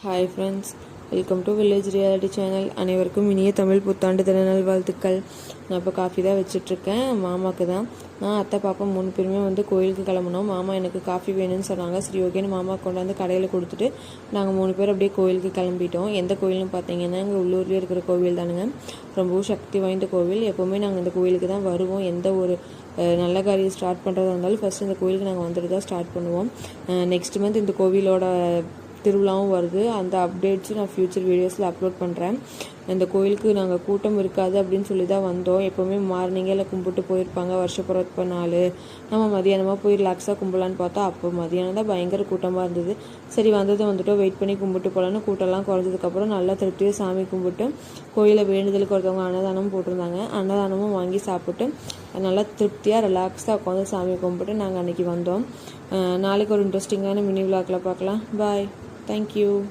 Hi friends, welcome to village reality channel. அனைவருக்கும் இனிய தமிழ் புத்தாண்டு தின நல்வாழ்த்துக்கள். நான் இப்போ காஃபி தான் வச்சிட்ருக்கேன். மாமாவுக்கு தான். நான் அத்தை பாப்பா 3 பேருமே கோயிலுக்கு கிளம்புனோம். மாமா எனக்கு காஃபி வேணும்னு சொன்னாங்க. சரி ஓகேன்னு மாமா கொண்டாந்து கடையில் கொடுத்துட்டு நாங்கள் 3 பேர் அப்படியே கோயிலுக்கு கிளம்பிட்டோம். எந்த கோயில்னு பார்த்தீங்கன்னா இங்கே உள்ளூர்லேயே இருக்கிற கோவில் தானுங்க. ரொம்பவும் சக்தி வாய்ந்த கோவில். எப்போவுமே நாங்கள் இந்த கோயிலுக்கு தான் வருவோம். எந்த ஒரு நல்ல காரியம் ஸ்டார்ட் பண்ணுறதா இருந்தாலும் ஃபஸ்ட்டு இந்த கோயிலுக்கு நாங்கள் வந்துட்டு தான் ஸ்டார்ட் பண்ணுவோம். நெக்ஸ்ட் மந்த் இந்த கோவிலோட திருவிழாவும் வருது. அந்த அப்டேட்ஸும் நான் ஃப்யூச்சர் வீடியோஸில் அப்லோட் பண்ணுறேன். இந்த கோயிலுக்கு நாங்கள் கூட்டம் இருக்காது அப்படின்னு சொல்லி தான் வந்தோம். எப்போவுமே மார்னிங்கே எல்லாம் கும்பிட்டு போயிருப்பாங்க. வருஷப்பிறப்பு நாள் நம்ம மதியானமாக போய் ரிலாக்ஸாக கும்பலான்னு பார்த்தா அப்போ மதியானம் தான் பயங்கர கூட்டமாக இருந்தது. சரி வந்துட்டோம், வெயிட் பண்ணி கும்பிட்டு போகலான்னு கூட்டம்லாம் குறைஞ்சதுக்கப்புறம் நல்லா திருப்தியாக சாமி கும்பிட்டு கோயிலை வேண்டுதலுக்கு ஒருத்தவங்க அன்னதானமும் போட்டிருந்தாங்க. அன்னதானமும் வாங்கி சாப்பிட்டு நல்லா திருப்தியாக ரிலாக்ஸாக உட்காந்து சாமி கும்பிட்டு நாங்கள் அன்றைக்கி வந்தோம். நாளைக்கு ஒரு இன்ட்ரெஸ்டிங்கான மினி விளாக்கில் பார்க்கலாம். பாய். Thank you.